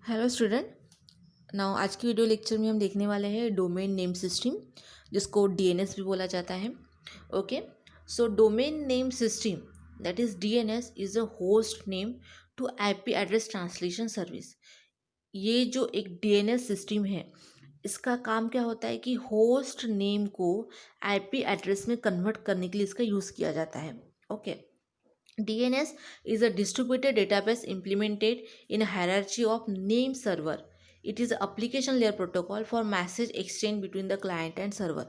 Hello student. Now आज की video lecture में हम देखने वाले हैं डोमेन नेम सिस्टम, जिसको डीएनएस भी बोला जाता है। Okay, so domain name system that is DNS is a host name to IP address translation service. ये जो एक डीएनएस सिस्टम है, इसका काम क्या होता है कि होस्ट नेम को आईपी एड्रेस में कन्वर्ट करने के लिए इसका यूज़ किया जाता है। Okay, DNS is a distributed database implemented in a hierarchy of name server. It is an application layer protocol for message exchange between the client and server.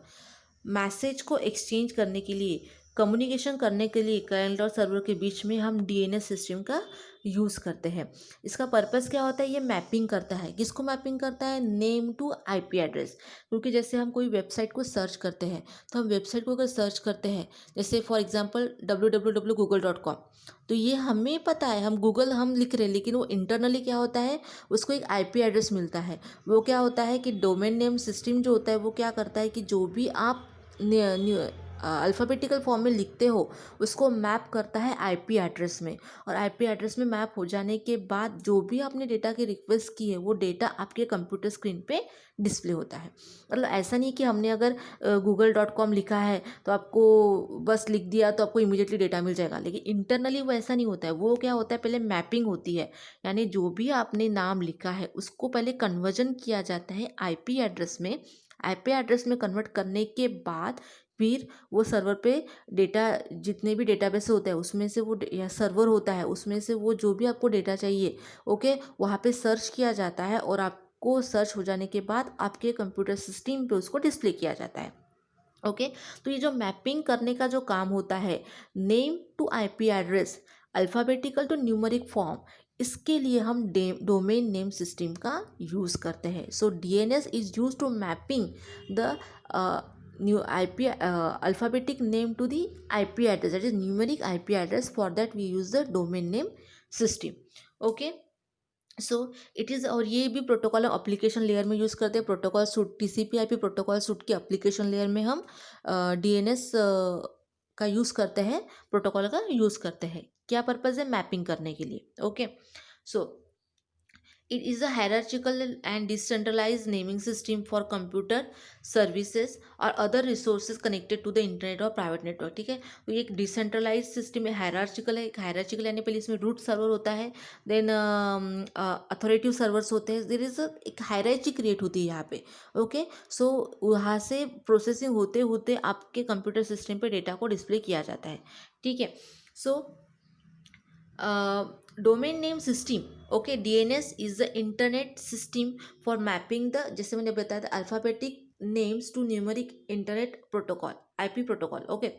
Message को exchange करने के लिए, कम्युनिकेशन करने के लिए क्लाइंट और server के बीच में हम डीएनएस सिस्टम का यूज़ करते हैं। इसका पर्पस क्या होता है? ये मैपिंग करता है। किसको मैपिंग करता है? Name to IP address. क्योंकि जैसे हम कोई वेबसाइट को सर्च करते हैं, तो हम वेबसाइट को अगर सर्च करते हैं, जैसे फॉर एग्जांपल www.google.com, तो ये हमें पता है, हम गूगल हम लिख रहे हैं, लेकिन वो इंटरनली क्या होता है, उसको एक आईपी एड्रेस मिलता है। वो क्या होता है कि डोमेन नेम सिस्टम जो होता है वो क्या करता है कि जो भी आप अल्फ़ाबेटिकल फॉर्म में लिखते हो, उसको मैप करता है आईपी एड्रेस में। और आईपी एड्रेस में मैप हो जाने के बाद जो भी आपने डेटा की रिक्वेस्ट की है, वो डेटा आपके कंप्यूटर स्क्रीन पे डिस्प्ले होता है। मतलब ऐसा नहीं कि हमने अगर google.com लिखा है तो आपको बस लिख दिया तो आपको इमीडिएटली डेटा मिल जाएगा, लेकिन इंटरनली वो ऐसा नहीं होता है। वो क्या होता है, पहले मैपिंग होती है, यानी जो भी आपने नाम लिखा है उसको पहले कन्वर्जन किया जाता है आईपी एड्रेस में। आईपी एड्रेस में कन्वर्ट करने के बाद फिर वो सर्वर पे डेटा, जितने भी डेटाबेस होते हैं उसमें से वो या सर्वर होता है, उसमें से वो जो भी आपको डेटा चाहिए, ओके, वहाँ पे सर्च किया जाता है और आपको सर्च हो जाने के बाद आपके कंप्यूटर सिस्टम पे उसको डिस्प्ले किया जाता है। ओके, तो ये जो मैपिंग करने का जो काम होता है, name to IP address, alphabetical to numeric form, इसके लिए हम डोमेन नेम सिस्टम का यूज़ करते हैं। So DNS is use to mapping the new IP alphabetic name to the IP address, that is numeric IP address. For that we use the domain name system. Okay, so it is, और ये भी protocol हम application layer में use करते हैं। Protocol suit, TCP IP protocol suit की application layer में हम डीएनएस का यूज़ करते हैं, प्रोटोकॉल का यूज़ करते हैं। क्या पर्पज़ है? मैपिंग करने के लिए। Okay, so it is a hierarchical and decentralized naming system for computer services or other resources connected to the internet और प्राइवेट नेटवर्क। ठीक है, तो ये एक डिसेंट्रलाइज सिस्टम है, हायरार्चिकल है। हायरार्चिकल यानी पहले इसमें रूट सर्वर होता है, देन अथॉरिटिव सर्वर्स होते हैं, देयर इज एक हायरार्ची क्रिएट होती है यहाँ पे। ओके, सो वहाँ से प्रोसेसिंग होते होते आपके कंप्यूटर सिस्टम पे डेटा को डिस्प्ले किया जाता है। ठीक है, so domain name system, okay, DNS is the internet system for mapping the, जैसे मैंने बताया था, alphabetic names to numeric internet protocol, IP protocol. Okay,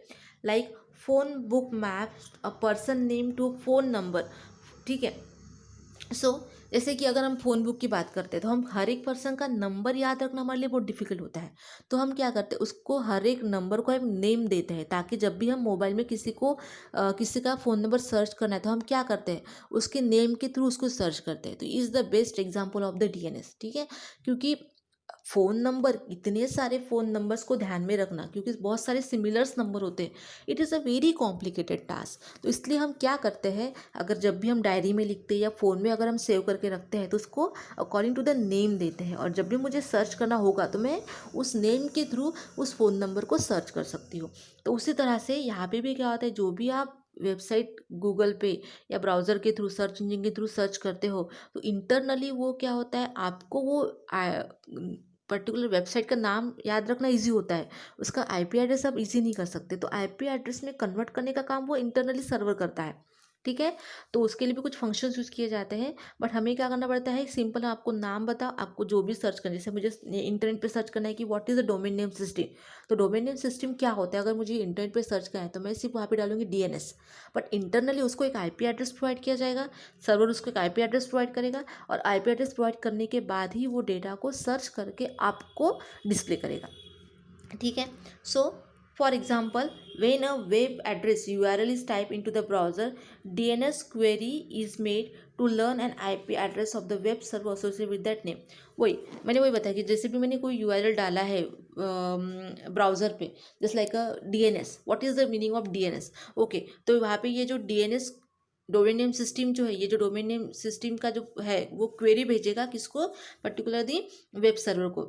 like phone book maps a person name to phone number. ठीक है, सो जैसे कि अगर हम फ़ोन बुक की बात करते हैं, तो हम हर एक पर्सन का नंबर याद रखना हमारे लिए बहुत डिफिकल्ट होता है। तो हम क्या करते हैं, उसको हर एक नंबर को एक नेम देते हैं, ताकि जब भी हम मोबाइल में किसी का फ़ोन नंबर सर्च करना है, तो हम क्या करते हैं, उसके नेम के थ्रू उसको सर्च करते हैं। तो is the best example of the DNS. ठीक है, क्योंकि फ़ोन नंबर, इतने सारे फ़ोन नंबर्स को ध्यान में रखना, क्योंकि बहुत सारे सिमिलर्स नंबर होते हैं, it is a very complicated task. तो इसलिए हम क्या करते हैं, अगर जब भी हम डायरी में लिखते हैं या फ़ोन में अगर हम सेव करके रखते हैं, तो उसको अकॉर्डिंग टू द नेम देते हैं, और जब भी मुझे सर्च करना होगा तो मैं उस नेम के थ्रू उस फ़ोन नंबर को सर्च कर सकती हूँ। तो उसी तरह से यहाँ पे भी क्या होता है, जो भी आप वेबसाइट गूगल पे या ब्राउज़र के थ्रू, सर्च इंजन के थ्रू सर्च करते हो, तो इंटरनली वो क्या होता है, आपको वो पर्टिकुलर वेबसाइट का नाम याद रखना इजी होता है, उसका आईपी एड्रेस आप इजी नहीं कर सकते। तो आईपी एड्रेस में कन्वर्ट करने का काम वो इंटरनली सर्वर करता है। ठीक है, तो उसके लिए भी कुछ फंक्शंस यूज़ किए जाते हैं, बट हमें क्या करना पड़ता है, सिंपल आपको नाम बताओ, आपको जो भी सर्च करना है, जैसे मुझे इंटरनेट पे सर्च करना है कि what is the domain name system, तो डोमेन नेम सिस्टम क्या होता है, अगर मुझे इंटरनेट पे सर्च करना है तो मैं सिर्फ वहाँ पे डालूंगी डीएनएस, बट इंटरनली उसको एक आईपी एड्रेस प्रोवाइड किया जाएगा, सर्वर उसको एक आईपी एड्रेस प्रोवाइड करेगा, और आईपी एड्रेस प्रोवाइड करने के बाद ही वो डेटा को सर्च करके आपको डिस्प्ले करेगा। ठीक है, so for example, when a web address URL is typed into the browser, DNS query is made to learn an IP address of the web server associated with that name। वही बताया कि जैसे भी मैंने कोई URL डाला है browser पे, just like a DNS, what is the meaning of DNS। Okay, तो वहाँ पे ये जो DNS डोमेन नेम सिस्टम जो है, ये जो डोमेन नेम सिस्टम का जो है वो क्वेरी भेजेगा किसको, पर्टिकुलरली वेब सर्वर को,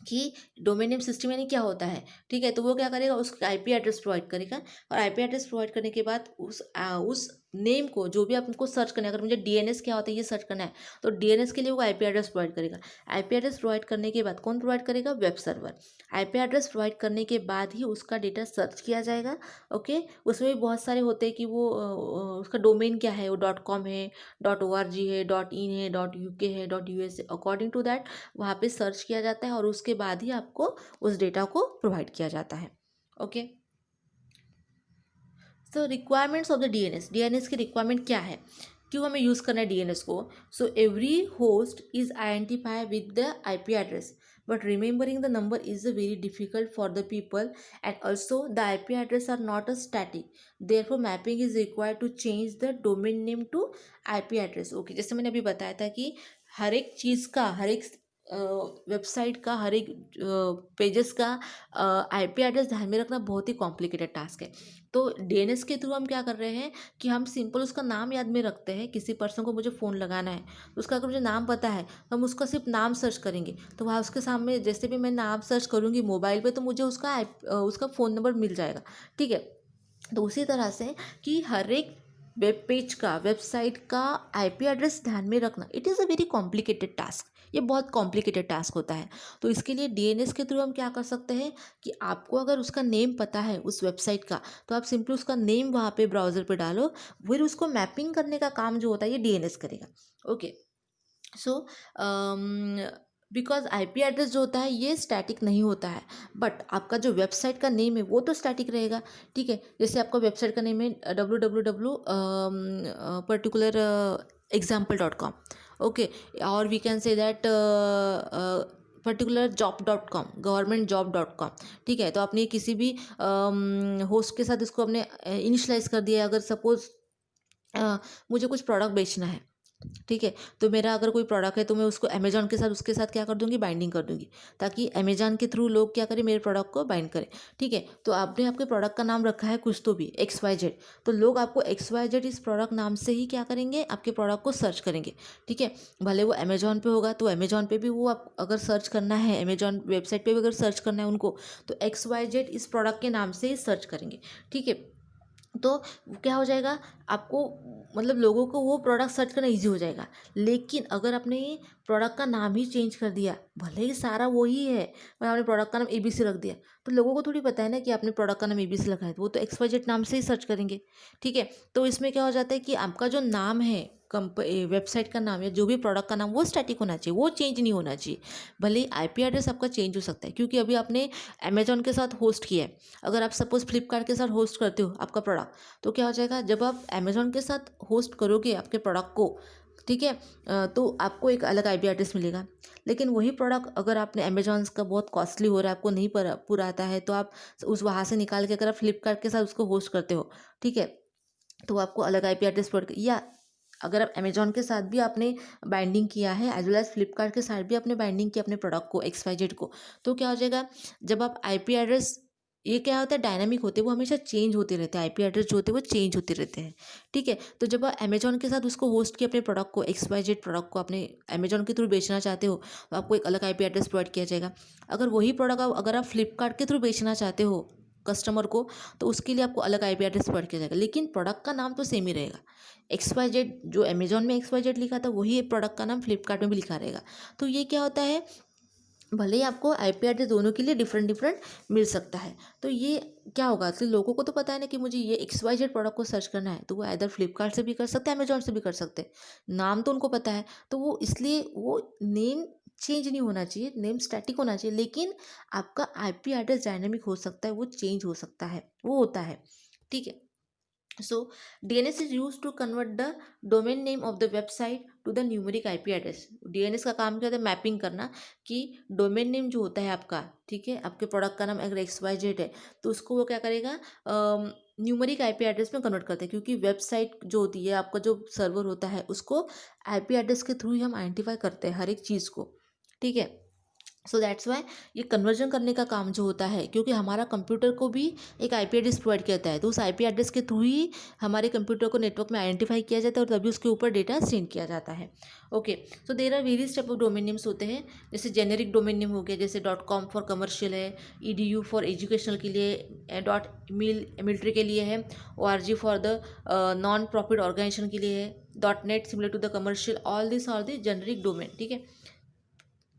कि डोमेन नेम सिस्टम यानी क्या होता है। ठीक है, तो वो क्या करेगा, उसका आईपी एड्रेस प्रोवाइड करेगा, और आईपी एड्रेस प्रोवाइड करने के बाद उस नेम को जो भी आपको सर्च करना है, अगर मुझे डीएनएस क्या होता है ये सर्च करना है, तो डीएनएस के लिए वो आईपी एड्रेस प्रोवाइड करेगा। आईपी एड्रेस प्रोवाइड करने के बाद कौन प्रोवाइड करेगा, web server. IP address provide करने के बाद ही उसका डेटा सर्च किया जाएगा। ओके, उसमें भी बहुत सारे होते हैं कि वो उसका डोमेन क्या है, वो .com है, .org है, .in है, .uk है, .us है, अकॉर्डिंग टू दैट वहाँ पे सर्च किया जाता है, और उसके बाद ही आपको उस डेटा को प्रोवाइड किया जाता है। Okay, so requirements of the DNS, DNS की रिक्वायरमेंट क्या है, क्यों हमें यूज़ करना है डीएनएस को। So every host is identify with the IP address, but remembering the number is very difficult for the people, and also the IP address are not a static, therefore mapping is required to change the domain name to IP address। Okay, जैसे मैंने अभी बताया था कि हर एक चीज़ का, हर एक website का, हर एक पेजेस का आईपी एड्रेस ध्यान में रखना बहुत ही कॉम्प्लिकेटेड टास्क है। तो डीएनएस के थ्रू हम क्या कर रहे हैं कि हम सिंपल उसका नाम याद में रखते हैं। किसी पर्सन को मुझे फ़ोन लगाना है, तो उसका अगर मुझे नाम पता है तो हम उसका सिर्फ नाम सर्च करेंगे, तो वहाँ उसके सामने जैसे भी मैं नाम सर्च करूँगी मोबाइल पे, तो मुझे उसका फ़ोन नंबर मिल जाएगा। ठीक है, तो उसी तरह से कि हर एक वेब पेज का, वेबसाइट का आईपी एड्रेस ध्यान में रखना, it is a very complicated task, ये बहुत कॉम्प्लिकेटेड टास्क होता है। तो इसके लिए डीएनएस के थ्रू हम क्या कर सकते हैं कि आपको अगर उसका नेम पता है उस वेबसाइट का, तो आप सिंपली उसका नेम वहाँ पे ब्राउज़र पे डालो, फिर उसको मैपिंग करने का काम जो होता है ये डीएनएस करेगा। Okay, so because IP address जो होता है ये स्टैटिक नहीं होता है, बट आपका जो वेबसाइट का नेम है वो तो स्टैटिक रहेगा। ठीक है, जैसे आपका वेबसाइट का नेम है www पर्टिकुलर example.com। ओके, और we can say that particular job.com, governmentjob.com। ठीक है, तो आपने किसी भी होस्ट के साथ इसको आपने इनिशलाइज कर दिया है। अगर सपोज मुझे कुछ प्रोडक्ट बेचना है, ठीक है, तो मेरा अगर कोई प्रोडक्ट है तो मैं उसको अमेजोन के साथ, उसके साथ क्या कर दूंगी, बाइंडिंग कर दूंगी, ताकि अमेजोन के थ्रू लोग क्या करें, मेरे प्रोडक्ट को बाइंड करें। ठीक है, तो आपने आपके प्रोडक्ट का नाम रखा है कुछ तो भी XYZ, तो लोग आपको XYZ इस प्रोडक्ट नाम से ही क्या करेंगे, आपके प्रोडक्ट को सर्च करेंगे। ठीक है, भले वो अमेजोन पे होगा तो अमेजोन पे भी वो आप अगर सर्च करना है, अमेजोन वेबसाइट पे भी अगर सर्च करना है उनको, तो XYZ इस प्रोडक्ट के नाम से ही सर्च करेंगे। ठीक है, तो क्या हो जाएगा, आपको मतलब लोगों को वो प्रोडक्ट सर्च करना इजी हो जाएगा। लेकिन अगर आपने प्रोडक्ट का नाम ही चेंज कर दिया, भले ही सारा वही है, पर आपने प्रोडक्ट का नाम ABC रख दिया, तो लोगों को थोड़ी पता है ना कि आपने प्रोडक्ट का नाम ABC रखा है, तो वो तो XYZ नाम से ही सर्च करेंगे। ठीक है, तो इसमें क्या हो जाता है कि आपका जो नाम है, वेबसाइट का नाम या जो भी प्रोडक्ट का नाम, वो स्टैटिक होना चाहिए, वो चेंज नहीं होना चाहिए। भले ही आईपी एड्रेस आपका चेंज हो सकता है, क्योंकि अभी आपने अमेजोन के साथ होस्ट किया है। अगर आप सपोज फ्लिपकार्ट के साथ होस्ट करते हो आपका प्रोडक्ट, तो क्या हो जाएगा, जब आप अमेजोन के साथ होस्ट करोगे आपके प्रोडक्ट को, ठीक है, तो आपको एक अलग आईपी एड्रेस मिलेगा। लेकिन वही प्रोडक्ट अगर आपने अमेजोन का बहुत कॉस्टली हो रहा है, आपको नहीं पूरा आता है, तो आप उस वहाँ से निकाल के अगर आप फ्लिपकार्ट के साथ उसको होस्ट करते हो, ठीक है, तो आपको अलग आईपी एड्रेस प्रोवाइड, या अगर आप अमेजोन के साथ भी आपने बाइंडिंग किया है, एज वेल एज फ्लिपकार्ट के साथ भी आपने बाइंडिंग किया अपने प्रोडक्ट को, XYZ को, तो क्या हो जाएगा, जब आप आईपी एड्रेस, ये क्या होता है, डायनामिक होते हैं, वो हमेशा चेंज होते रहते हैं, आईपी एड्रेस जो होते हैं वो चेंज होते रहते हैं। ठीक है, तो जब आप अमेजोन के साथ उसको होस्ट किया अपने प्रोडक्ट को, XYZ प्रोडक्ट को अपने अमेजोन के थ्रू बेचना चाहते हो, तो आपको एक अलग आईपी एड्रेस प्रोवाइड किया जाएगा। अगर वही प्रोडक्ट अगर आप फ्लिपकार्ट के थ्रू बेचना चाहते हो कस्टमर को, तो उसके लिए आपको अलग आईपी एड्रेस प्रोवाइड किया जाएगा, लेकिन प्रोडक्ट का नाम तो सेम ही रहेगा। XYZ जो अमेजोन में XYZ लिखा था, वही प्रोडक्ट का नाम फ्लिपकार्ट में भी लिखा रहेगा। तो ये क्या होता है, भले ही आपको आईपी एड्रेस दोनों के लिए डिफरेंट डिफरेंट मिल सकता है। तो ये क्या होगा, तो लोगों को तो पता है ना कि मुझे ये XYZ प्रोडक्ट को सर्च करना है, तो वो इधर फ्लिपकार्ट से भी कर सकते हैं, अमेजोन से भी कर सकते हैं, नाम तो उनको पता है। तो वो इसलिए वो नेम चेंज नहीं होना चाहिए, नेम स्टैटिक होना चाहिए, लेकिन आपका आईपी एड्रेस डायनेमिक हो सकता है, वो चेंज हो सकता है, वो होता है। ठीक है, so DNS is used to convert the domain name of the website to the numeric IP address। DNS का काम क्या होता है, मैपिंग करना, कि डोमेन नेम जो होता है आपका, ठीक है, आपके प्रोडक्ट का नाम अगर XYZ है, तो उसको वो क्या करेगा, न्यूमरिक आईपी एड्रेस में कन्वर्ट करते हैं, क्योंकि वेबसाइट जो होती है, आपका जो सर्वर होता है, उसको आईपी एड्रेस के थ्रू ही हम आइडेंटिफाई करते हैं हर एक चीज़ को। ठीक है, सो दैट्स वाई ये कन्वर्जन करने का काम जो होता है, क्योंकि हमारा कंप्यूटर को भी एक आईपी एड्रेस प्रोवाइड करता है, तो उस आईपी एड्रेस के थ्रू ही हमारे कंप्यूटर को नेटवर्क में आइडेंटिफाई किया जाता है और तभी उसके ऊपर डेटा सेंड किया जाता है। Okay, so there are various type of domain names होते हैं, जैसे जेनेरिक डोमेन नेम हो गया, जैसे .com फॉर कमर्शियल है, edu फॉर एजुकेशनल के लिए, मिलिट्री के लिए है, org for the non profit organisation के लिए है, .net similar to the commercial, all this are the generic domain. ठीक है,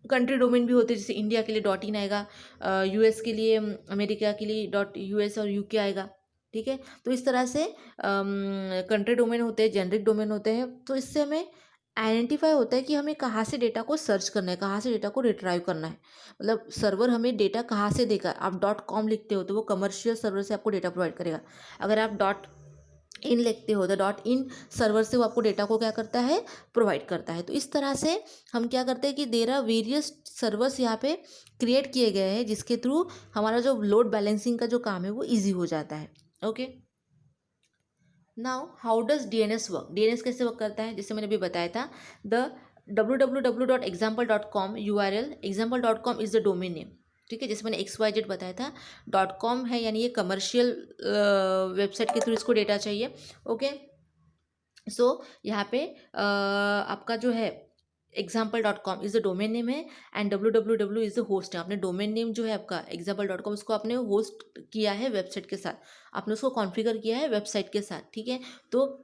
कंट्री डोमेन भी होते हैं, जैसे इंडिया के लिए .in आएगा, यूएस के लिए, अमेरिका के लिए .us और यूके आएगा। ठीक है, तो इस तरह से कंट्री डोमेन होते हैं, जेनरिक डोमेन होते हैं, तो इससे हमें आइडेंटिफाई होता है कि हमें कहाँ से डेटा को सर्च करना है, कहाँ से डेटा को रिट्राइव करना है, मतलब सर्वर हमें डेटा कहाँ से देगा। आप .com लिखते हो तो वो कमर्शियल सर्वर से आपको डेटा प्रोवाइड करेगा। अगर आप .in लिखते हो तो .in सर्वर से वो आपको डेटा को क्या करता है, प्रोवाइड करता है। तो इस तरह से हम क्या करते हैं कि देर आर वेरियस सर्वर्स यहाँ पे क्रिएट किए गए हैं, जिसके थ्रू हमारा जो लोड बैलेंसिंग का जो काम है वो इजी हो जाता है। Okay, now how does DNS work, DNS कैसे वर्क करता है, जैसे मैंने अभी बताया था, the www.example.com URL, example.com is the domain name. ठीक है, जैसे मैंने XYZ बताया था, .com है, यानी ये कमर्शियल वेबसाइट के थ्रू इसको डेटा चाहिए। ओके, सो यहाँ पे आपका जो है example.com is the domain name है, and www is the host है। आपने डोमेन नेम जो है आपका example.com उसको आपने होस्ट किया है वेबसाइट के साथ, आपने उसको कॉन्फ़िगर किया है वेबसाइट के साथ। ठीक है, तो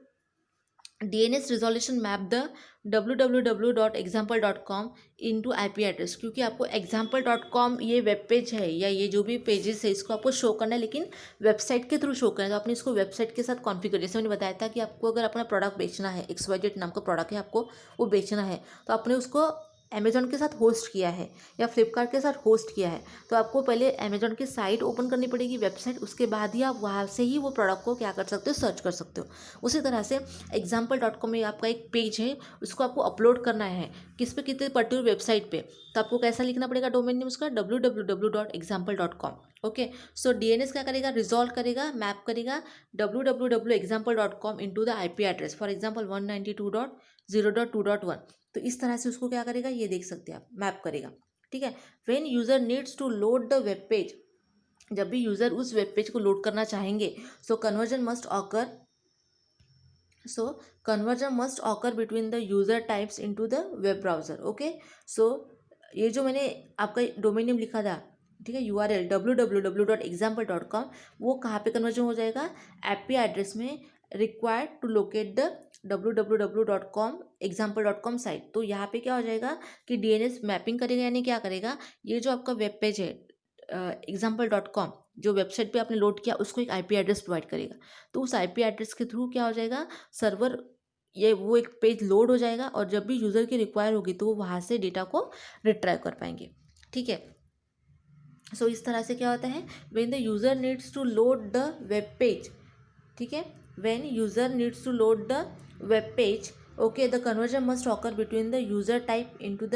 DNS resolution map the www.example.com into IP address, क्योंकि आपको example.com ये वेब पेज है या ये जो भी पेजेस है इसको आपको शो करना है, लेकिन वेबसाइट के थ्रू शो करना है, तो आपने इसको वेबसाइट के साथ कॉन्फ़िगर, जैसे मैंने बताया था कि आपको अगर अपना प्रोडक्ट बेचना है, XYZ नाम का प्रोडक्ट है, आपको वो बेचना है, तो आपने उसको अमेजोन के साथ होस्ट किया है या फ्लिपकार्ट के साथ होस्ट किया है, तो आपको पहले अमेजोन की साइट ओपन करनी पड़ेगी, वेबसाइट, उसके बाद ही आप वहाँ से ही वो प्रोडक्ट को क्या कर सकते हो, सर्च कर सकते हो। उसी तरह से example.com में आपका एक पेज है, उसको आपको अपलोड करना है किस पे, कितने पर्टिकुलर वेबसाइट पे, तो आपको कैसा लिखना पड़ेगा डोमेन नेम उसका, www.example.com। ओके, सो डीएनएस क्या करेगा, रिजॉल्व करेगा, मैप करेगा www.example.com into the IP address, for example 192.0.2.1। तो इस तरह से उसको क्या करेगा, ये देख सकते हैं आप, मैप करेगा। ठीक है, when user needs to load the web page, जब भी यूजर उस वेब पेज को लोड करना चाहेंगे, so conversion must occur between the user types into the web browser. Okay, so ये जो मैंने आपका डोमेन नेम लिखा था, ठीक है, URL www.example.com, वो कहाँ पे कन्वर्जन हो जाएगा, आईपी एड्रेस में required to locate the www.com example.com site. तो यहाँ पे क्या हो जाएगा कि DNS मैपिंग करेगा, यानी क्या करेगा, ये जो आपका वेब पेज है example.com, जो वेबसाइट पे आपने लोड किया, उसको एक आईपी एड्रेस प्रोवाइड करेगा, तो उस आईपी एड्रेस के थ्रू क्या हो जाएगा, सर्वर ये वो एक पेज लोड हो जाएगा, और जब भी यूज़र की रिक्वायर होगी तो वो वहाँ से डेटा को रिट्राइव कर पाएंगे। ठीक है, सो इस तरह से क्या होता है, when the user needs to load the web page, ठीक है, when user needs to load the web page, okay, the conversion must occur between the user type into the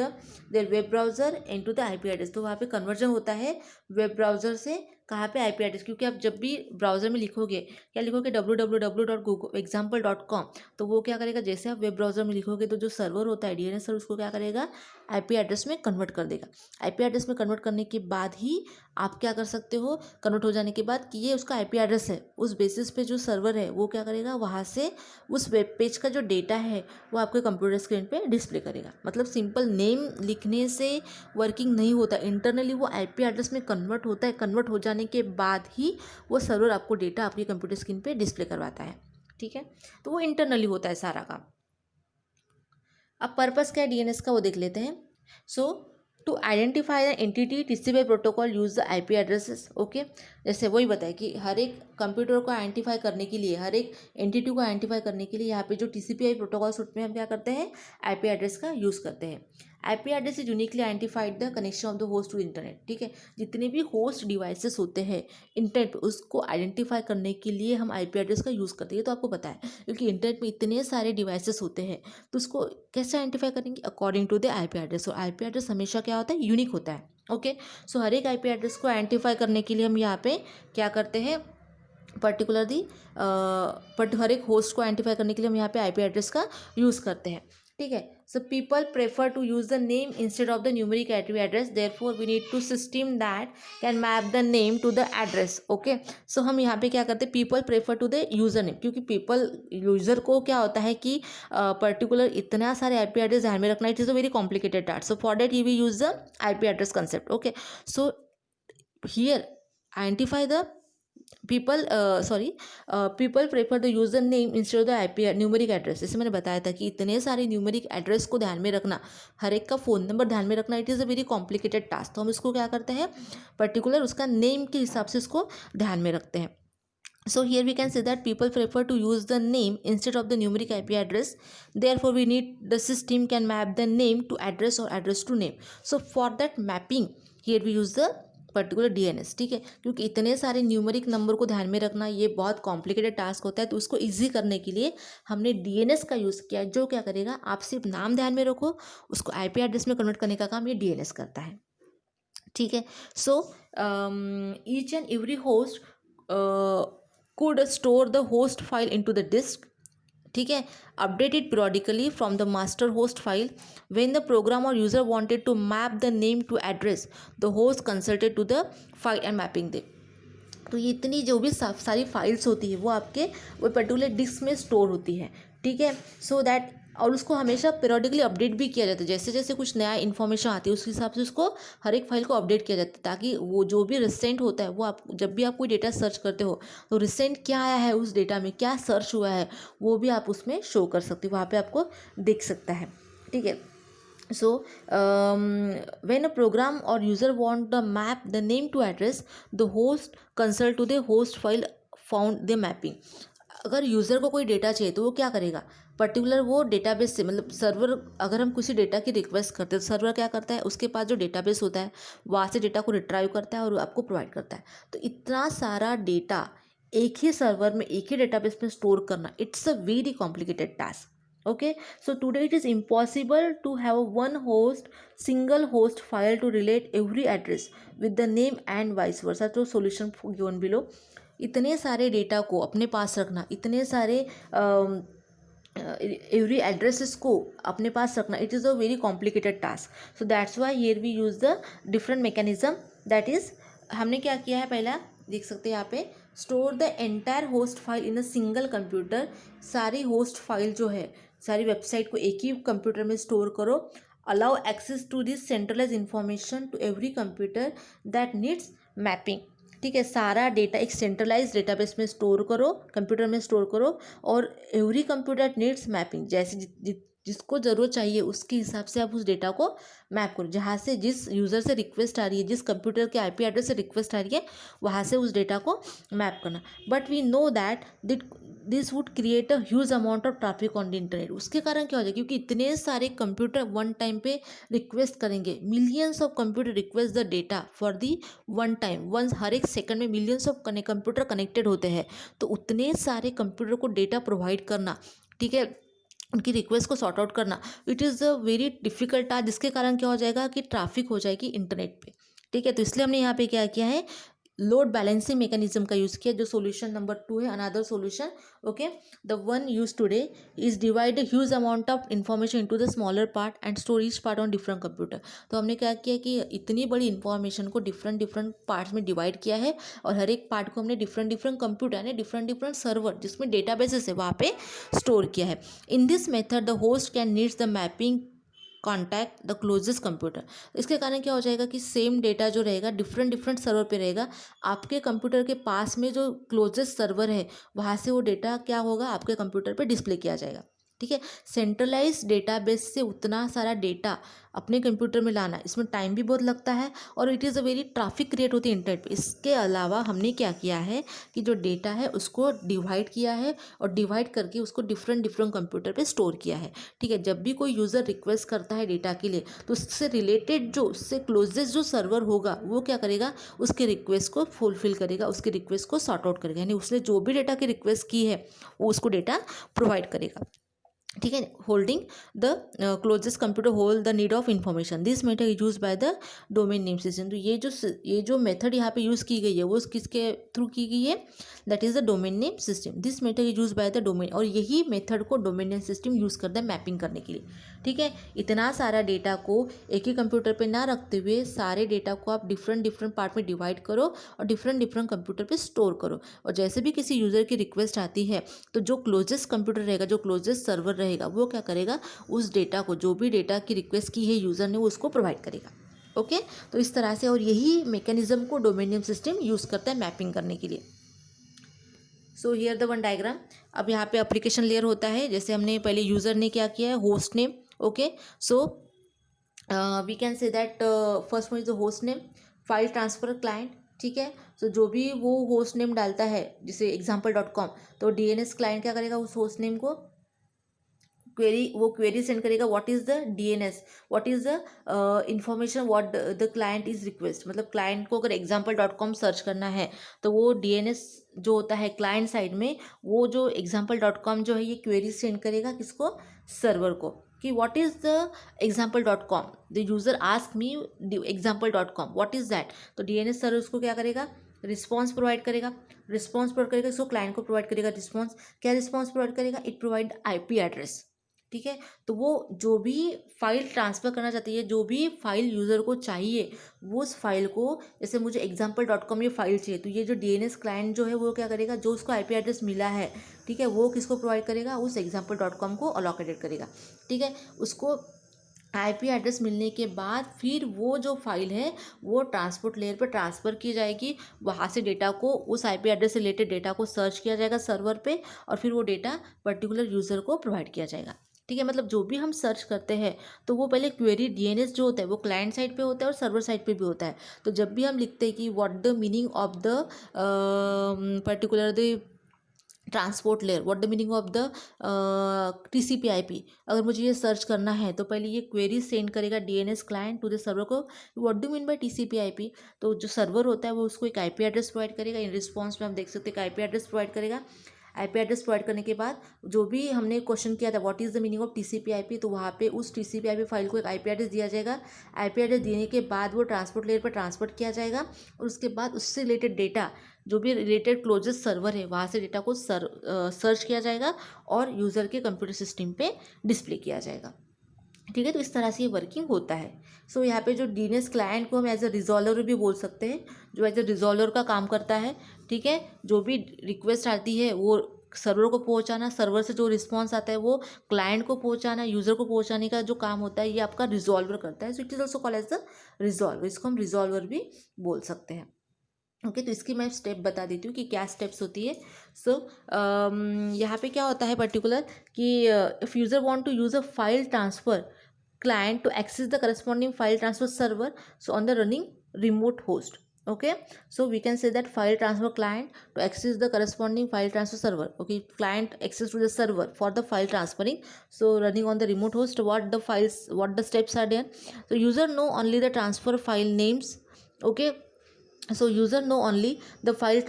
their web browser into the IP address. तो वहाँ पे conversion होता है web browser से कहाँ पे, आईपी एड्रेस, क्योंकि आप जब भी ब्राउज़र में लिखोगे, क्या लिखोगे, www.example.com, तो वो क्या करेगा, जैसे आप वेब ब्राउज़र में लिखोगे तो जो सर्वर होता है DNS सर्वर, उसको क्या करेगा, आईपी एड्रेस में कन्वर्ट कर देगा। आईपी एड्रेस में कन्वर्ट करने के बाद ही आप क्या कर सकते हो, कन्वर्ट हो जाने के बाद कि ये उसका आईपी एड्रेस है, उस बेसिस पे जो सर्वर है वो क्या करेगा, वहाँ से उस वेब पेज का जो डेटा है वो आपके कंप्यूटर स्क्रीन पे डिस्प्ले करेगा। मतलब सिंपल नेम लिखने से वर्किंग नहीं होता, इंटरनली वो आईपी एड्रेस में कन्वर्ट होता है, कन्वर्ट हो जाने के बाद ही वो सर्वर आपको डेटा आपके कंप्यूटर स्क्रीन पे डिस्प्ले करवाता है। ठीक है, तो वो इंटरनली होता है सारा काम। अब पर्पस क्या है डीएनएस का वो देख लेते हैं। So to identify the entity TCP protocol use the IP addresses. Okay, जैसे वही बताया कि हर एक कंप्यूटर को आइडेंटिफाई करने के लिए, हर एक एंटिटी को आइडेंटिफाई करने के लिए यहाँ पे जो टीसीपी प्रोटोकॉल सूट में हम क्या करते हैं, आईपी एड्रेस का यूज़ करते हैं। IP address is uniquely identified the connection of the host to internet. ठीक है, जितने भी होस्ट डिवाइसेस होते हैं इंटरनेट, उसको आइडेंटिफाई करने के लिए हम आईपी एड्रेस का यूज़ करते हैं। ये तो आपको पता है, क्योंकि इंटरनेट में इतने सारे डिवाइसेस होते हैं, तो उसको कैसे आइडेंटिफाई करेंगे, according to the IP address. और आईपी एड्रेस हमेशा क्या होता है, यूनिक होता है। ओके, सो हर एक आईपी एड्रेस को आइडेंटिफाई करने के लिए हम यहाँ पे क्या करते हैं, पर्टिकुलरली हर एक होस्ट को आइडेंटिफाई करने के लिए हम यहाँ पे आईपी एड्रेस का यूज़ करते हैं। ठीक है, So people prefer to use the name instead of the numeric IP address. Therefore we need to system that can map the name to the address. Okay, so हम यहाँ पे क्या करते हैं, people prefer to the user name, क्योंकि people user को क्या होता है कि पर्टिकुलर इतना सारे IP एड्रेस ध्यान में रखना, it is a very complicated task. So for that you will use the IP address concept. Okay, so here identify the people people prefer the user name instead of the IP numeric address. जैसे मैंने बताया था कि इतने सारे numeric address को ध्यान में रखना, हर एक का फ़ोन नंबर ध्यान में रखना, it is a very complicated task. तो हम इसको क्या करते हैं, पर्टिकुलर उसका नेम के हिसाब से इसको ध्यान में रखते हैं. So here we can say that people prefer to use the name instead of the numeric IP address. Therefore we need the system can map the name to address or address to name. So for that mapping here we use the particular DNS. ठीक है, क्योंकि इतने सारे numeric number को ध्यान में रखना ये बहुत कॉम्प्लिकेटेड टास्क होता है. तो उसको ईजी करने के लिए हमने DNS का यूज़ किया, जो क्या करेगा, आप सिर्फ नाम ध्यान में रखो, उसको IP एड्रेस में कन्वर्ट करने का काम ये DNS करता है. ठीक है, so each and every host could store the host file into the disk. ठीक है, update it periodically from the master host file. When the program or user wanted to map the name to address, the host consulted to the file and mapping them. तो ये इतनी जो भी सारी files होती है वो आपके वो पर्टिकुलर डिस्क में स्टोर होती है. ठीक है, सो दैट और उसको हमेशा पीरियडिकली अपडेट भी किया जाता है. जैसे जैसे कुछ नया इन्फॉर्मेशन आती है उस हिसाब से उसको हर एक फाइल को अपडेट किया जाता है, ताकि वो जो भी रिसेंट होता है वो आप जब भी आप कोई डेटा सर्च करते हो तो रिसेंट क्या आया है उस डेटा में, क्या सर्च हुआ है, वो भी आप उसमें शो कर सकते हो, वहाँ पे आपको दिख सकता है. ठीक है, so when a program or user want the map the name to address, the host consult to the host file found the mapping. अगर यूज़र को कोई डेटा चाहिए तो वो क्या करेगा, पर्टिकुलर वो डेटाबेस से, मतलब सर्वर, अगर हम किसी डेटा की रिक्वेस्ट करते हैं तो सर्वर क्या करता है, उसके पास जो डेटाबेस होता है वहाँ से डेटा को रिट्राइव करता है और आपको प्रोवाइड करता है. तो इतना सारा डेटा एक ही सर्वर में एक ही डेटाबेस में स्टोर करना, it's a very complicated task. Okay, so today it is impossible to have one single host file to relate every address with the name and vice versa. तो solution given below. इतने सारे data को अपने पास रखना, इतने सारे every addresses को अपने पास रखना, it is a very complicated task. So that's why here we use the different mechanism. That is हमने क्या किया है, पहला देख सकते हैं यहाँ पे, store the entire host file in a single computer. सारी होस्ट फाइल जो है, सारी वेबसाइट को एक ही कंप्यूटर में स्टोर करो. Allow access to this centralise information to every computer that needs mapping. ठीक है, सारा डेटा एक सेंट्रलाइज डेटाबेस में स्टोर करो, कंप्यूटर में स्टोर करो, और एवरी कंप्यूटर नीड्स मैपिंग. जैसे जिसको ज़रूरत चाहिए उसके हिसाब से आप उस डेटा को मैप करो. जहाँ से जिस यूज़र से रिक्वेस्ट आ रही है, जिस कंप्यूटर के IP एड्रेस से रिक्वेस्ट आ रही है, वहाँ से उस डेटा को मैप करना. But we know that this would create a huge amount of traffic on the internet. उसके कारण क्या हो जाएगा, क्योंकि इतने सारे कंप्यूटर वन टाइम पे रिक्वेस्ट करेंगे, millions of computer request the data for the one time, once हर एक सेकंड में मिलियंस ऑफ कंप्यूटर कनेक्टेड होते हैं. तो उतने सारे कंप्यूटर को डेटा प्रोवाइड करना, ठीक है, उनकी रिक्वेस्ट को सॉर्ट आउट करना, it is a very difficult task. जिसके कारण क्या हो जाएगा कि ट्रैफिक हो जाएगी इंटरनेट पे. ठीक है, तो इसलिए हमने यहाँ पे क्या किया है, लोड बैलेंसिंग मैकेनिज्म का यूज़ किया, जो सॉल्यूशन नंबर 2 है. Another solution, okay, the one use today is divide huge amount of information into the smaller part and store each part on different computer. तो हमने क्या किया कि इतनी बड़ी इन्फॉर्मेशन को डिफरेंट पार्ट्स में डिवाइड किया है, और हर एक पार्ट को हमने डिफरेंट कंप्यूटर यानी डिफरेंट सर्वर जिसमें डेटाबेसेस है वहाँ पे स्टोर किया है. In this method the host can needs the mapping contact the closest computer. इसके कारण क्या हो जाएगा कि सेम डेटा जो रहेगा डिफरेंट सर्वर पे रहेगा. आपके कंप्यूटर के पास में जो क्लोजेस्ट सर्वर है वहाँ से वो डेटा क्या होगा, आपके कंप्यूटर पे डिस्प्ले किया जाएगा. ठीक है, सेंट्रलाइज डेटाबेस से उतना सारा डेटा अपने कंप्यूटर में लाना, इसमें टाइम भी बहुत लगता है और it is a very traffic create होती है इंटरनेट पे. इसके अलावा हमने क्या किया है कि जो डेटा है उसको डिवाइड किया है, और डिवाइड करके उसको डिफरेंट कंप्यूटर पे स्टोर किया है. ठीक है, जब भी कोई यूज़र रिक्वेस्ट करता है डेटा के लिए तो उससे रिलेटेड जो उससे क्लोजेस्ट जो सर्वर होगा वो क्या करेगा, उसके रिक्वेस्ट को फुलफिल करेगा, उसके रिक्वेस्ट को सॉर्ट आउट करेगा, यानी उसने जो भी डेटा की रिक्वेस्ट की है वो उसको डेटा प्रोवाइड करेगा. ठीक है, holding the closest computer hold the need of information, this method is use by the domain name system. तो ये जो मेथड यहाँ पे यूज़ की गई है वो किसके थ्रू की गई है, that is the domain name system. This method is use by the domain, और यही मेथड को डोमेन नेम सिस्टम यूज़ करता है मैपिंग करने के लिए। ठीक है, इतना सारा डेटा को एक ही कंप्यूटर पे ना रखते हुए सारे डेटा को आप डिफरेंट डिफरेंट पार्ट में डिवाइड करो और डिफरेंट डिफरेंट कंप्यूटर पे स्टोर करो, और जैसे भी किसी यूज़र की रिक्वेस्ट आती है तो जो क्लोजेस्ट कंप्यूटर रहेगा, जो क्लोजेस्ट सर्वर रहेगा, वो क्या करेगा, उस डेटा को, जो भी डेटा की रिक्वेस्ट की है यूज़र ने, वो उसको प्रोवाइड करेगा। ओके, तो इस तरह से, और यही मैकेनिज्म को डोमेन नेम सिस्टम यूज़ करता है मैपिंग करने के लिए। So here the one diagram. अब यहाँ पे एप्लीकेशन लेयर होता है, जैसे हमने पहले यूज़र ने क्या किया है, host name. Okay, so we can say that first one is the host name, file transfer client. ठीक है, सो जो भी वो होस्ट नेम डालता है, जैसे example.com, तो DNS क्लाइंट क्या करेगा, उस होस्ट नेम को क्वेरी सेंड करेगा, what is the DNS, what is the information what the client is request. मतलब क्लाइंट को अगर example.com सर्च करना है तो वो DNS जो होता है क्लाइंट साइड में, वो जो example.com जो है ये क्वेरी सेंड करेगा किसको, सर्वर को, कि what is the example.com, the user ask me example.com what is that. तो DNS सर्वर उसको क्या करेगा, रिस्पॉन्स प्रोवाइड करेगा, रिस्पॉन्स प्रोवाइड करेगा, इसको क्लाइंट को प्रोवाइड करेगा रिस्पॉन्स। क्या रिस्पॉन्स प्रोवाइड करेगा, इट प्रोवाइड IP एड्रेस। ठीक है, तो वो जो भी फाइल ट्रांसफ़र करना चाहती है, जो भी फाइल यूज़र को चाहिए, वो उस फाइल को, जैसे मुझे example.com ये फाइल चाहिए, तो ये जो DNS क्लाइंट जो है वो क्या करेगा, जो उसको IP एड्रेस मिला है, ठीक है, वो किसको प्रोवाइड करेगा, उस example.com को अलोकेटेड करेगा। ठीक है, उसको IP एड्रेस मिलने के बाद फिर वो जो फाइल है वो ट्रांसपोर्ट लेयर पर ट्रांसफ़र की जाएगी, वहाँ से डेटा को, उस IP एड्रेस से रिलेटेड डेटा को सर्च किया जाएगा सर्वर पे, और फिर वो डेटा पर्टिकुलर यूज़र को प्रोवाइड किया जाएगा। ठीक है, मतलब जो भी हम सर्च करते हैं तो वो पहले क्वेरी DNS जो होता है वो क्लाइंट साइड पे होता है और सर्वर साइड पे भी होता है। तो जब भी हम लिखते हैं कि what the meaning of the particular the transport layer, what the meaning of the TCP/IP, अगर मुझे ये सर्च करना है तो पहले ये क्वेरी सेंड करेगा DNS client to the server को, what do mean by TCP/IP। तो जो सर्वर होता है वो उसको एक IP एड्रेस प्रोवाइड करेगा, इन रिस्पॉन्स में हम देख सकते हैं कि IP एड्रेस प्रोवाइड करेगा। IP एड्रेस प्रोवाइड करने के बाद जो भी हमने क्वेश्चन किया था what is the meaning of TCP/IP, तो वहाँ पे उस TCP/IP फाइल को एक IP एड्रेस दिया जाएगा। IP एड्रेस देने के बाद वो ट्रांसपोर्ट लेयर पर ट्रांसपोर्ट किया जाएगा, और उसके बाद उससे रिलेटेड डेटा, जो भी रिलेटेड क्लोजेस्ट सर्वर है, वहाँ से डेटा को सर्च किया जाएगा और यूज़र के कंप्यूटर सिस्टम पे डिस्प्ले किया जाएगा। ठीक है, तो इस तरह से ये वर्किंग होता है। सो यहाँ पे जो DNS क्लाइंट को हम एज अ रिजॉल्वर भी बोल सकते हैं, जो एज अ रिजॉल्वर का काम करता है। ठीक है, जो भी रिक्वेस्ट आती है वो सर्वर को पहुंचाना, सर्वर से जो रिस्पॉन्स आता है वो क्लाइंट को पहुंचाना, यूज़र को पहुंचाने का जो काम होता है ये आपका रिजॉल्वर करता है। So it is also called as the resolver, इसको हम रिजॉल्वर भी बोल सकते हैं। ओके, तो इसकी मैं स्टेप बता देती हूँ कि क्या स्टेप्स होती है। सो यहाँ पे क्या होता है पर्टिकुलर कि if user want to use a file transfer client to access the corresponding file transfer server, so on the running remote host. Okay, so we can say that file transfer client to access the corresponding file transfer server. Okay, client access to the server for the file transferring, so running on the remote host, what the files, what the steps are there. So user know only the transfer file names. Okay, so user know only the file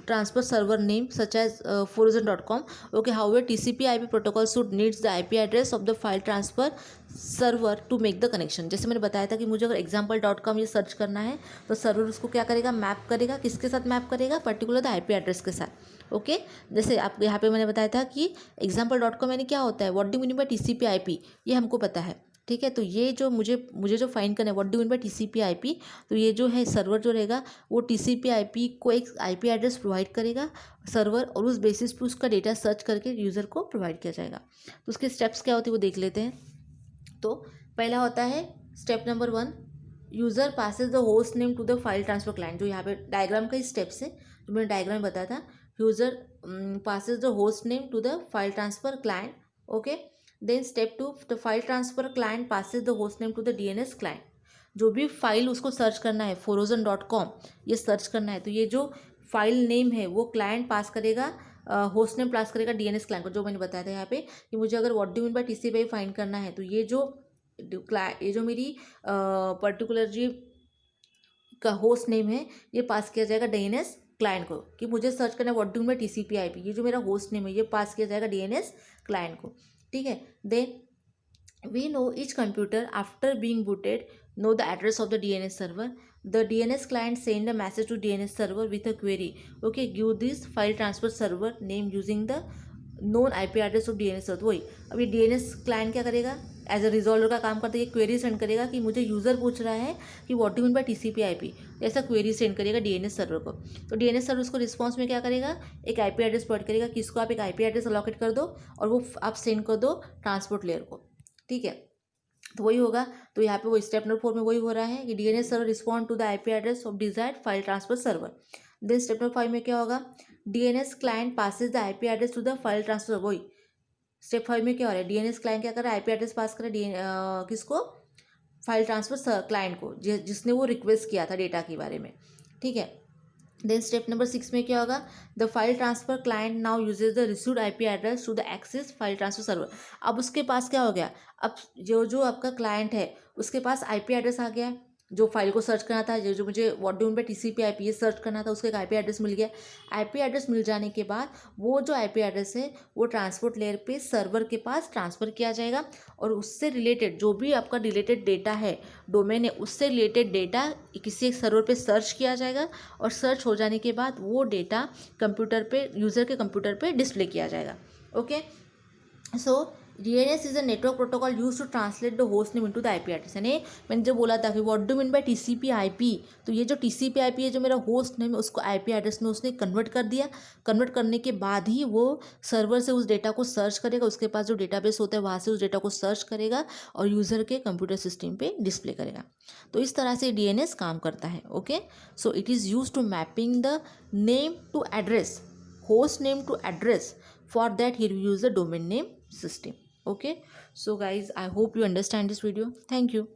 transfer server name such as Foruzen.com. Okay, however TCP/IP protocol should needs the IP address of the file transfer server to make the connection. जैसे मैंने बताया था कि मुझे अगर example.com ये search करना है तो सर्वर उसको क्या करेगा, मैप करेगा, किसके साथ मैप करेगा, पर्टिकुलर द IP एड्रेस के साथ। ओके, जैसे आप यहाँ पे मैंने बताया था कि example.com यानी क्या होता है, what do mean by TCP/IP, ये हमको पता है। ठीक है, तो ये जो मुझे जो फाइंड करना है what do mean by TCP/IP, तो ये जो है सर्वर जो रहेगा वो TCP/IP को एक IP एड्रेस प्रोवाइड करेगा सर्वर, और उस बेसिस पे उसका डेटा सर्च करके यूज़र को प्रोवाइड किया जाएगा। तो उसके स्टेप्स क्या होते हैं वो देख लेते हैं। तो पहला होता है step number 1, user passes the host name to the file transfer client. जो यहाँ पे डायग्राम का ही स्टेप्स है जो मैंने डायग्राम बताया था, user passes the host name to the file transfer client. Okay, then step 2, the file transfer client passes the host name to the DNS client. जो भी फाइल उसको सर्च करना है, Foruzen.com ये सर्च करना है, तो ये जो फाइल नेम है वो क्लाइंट पास करेगा, होस्ट नेम पास करेगा DNS क्लाइंट को, जो मैंने बताया था यहाँ पे कि मुझे अगर what do mean by TCP/IP find करना है तो ये जो मेरी पर्टिकुलर जी का होस्ट नेम है ये पास किया जाएगा DNS क्लाइंट को, कि मुझे सर्च करना है what do mean by TCP/IP, ये जो मेरा होस्ट नेम है ये पास किया जाएगा DNS क्लाइंट को। ठीक है. Then we know each computer after being booted know the address of the DNS server. The DNS client send a message to DNS server with a query. Okay, give this file transfer server name using the known IP address of DNS server. वही अब ये DNS client क्या करेगा, as a resolver का काम करता है. ये क्वेरी सेंड करेगा कि मुझे यूज़र पूछ रहा है कि what do mean by TCP IP, ऐसा क्वेरी सेंड करेगा DNS सर्वर को. तो DNS सर्वर उसको रिस्पॉन्स में क्या करेगा, एक IP एड्रेस प्रोवाइड करेगा कि इसको आप एक IP एड्रेस अलॉकेट कर दो और वो आप सेंड कर दो ट्रांसपोर्ट लेयर को. ठीक है, तो वही होगा. तो यहाँ पे वो स्टेप नंबर 4 में वही हो रहा है कि DNS server respond to the IP address of desired file transfer server. Then step number 5 में क्या होगा, DNS client passes the IP address to the file transfer. वही स्टेप 5 में क्या हो रहा है, DNS क्लाइंट क्या कर रहा है, IP एड्रेस पास कर रहा है किसको, फाइल ट्रांसफर क्लाइंट को, जिसने वो रिक्वेस्ट किया था डेटा के बारे में. ठीक है. देन स्टेप नंबर 6 में क्या होगा, the file transfer client now uses the received IP address to the access file transfer server. अब उसके पास क्या हो गया, अब जो आपका क्लाइंट है उसके पास IP एड्रेस आ गया, जो फाइल को सर्च करना था, जो मुझे what do mean by TCP IP ये सर्च करना था, उसको एक IP एड्रेस मिल गया. IP एड्रेस मिल जाने के बाद वो जो IP एड्रेस है वो ट्रांसपोर्ट लेयर पे सर्वर के पास ट्रांसफ़र किया जाएगा और उससे रिलेटेड जो भी आपका रिलेटेड डेटा है, डोमेन है, उससे रिलेटेड डेटा किसी एक सर्वर पे सर्च किया जाएगा और सर्च हो जाने के बाद वो डेटा कंप्यूटर पे, यूज़र के कंप्यूटर पे डिस्प्ले किया जाएगा. Okay, so DNS is a network protocol use to translate the host name into the IP address. यानी मैंने जो बोला था कि what do mean by TCP IP, तो ये जो TCP IP है, जो मेरा होस्ट नेम है उसको IP एड्रेस में उसने कन्वर्ट कर दिया. कन्वर्ट करने के बाद ही वो सर्वर से उस डेटा को सर्च करेगा, उसके पास जो डेटाबेस होता है वहाँ से उस डेटा को सर्च करेगा और यूज़र के कंप्यूटर सिस्टम पे डिस्प्ले करेगा. तो इस तरह से DNS काम करता है. Okay, so it is use to mapping the name to address, host name to address. For that here we use the domain name system. Okay, so guys, I hope you understand this video. Thank you.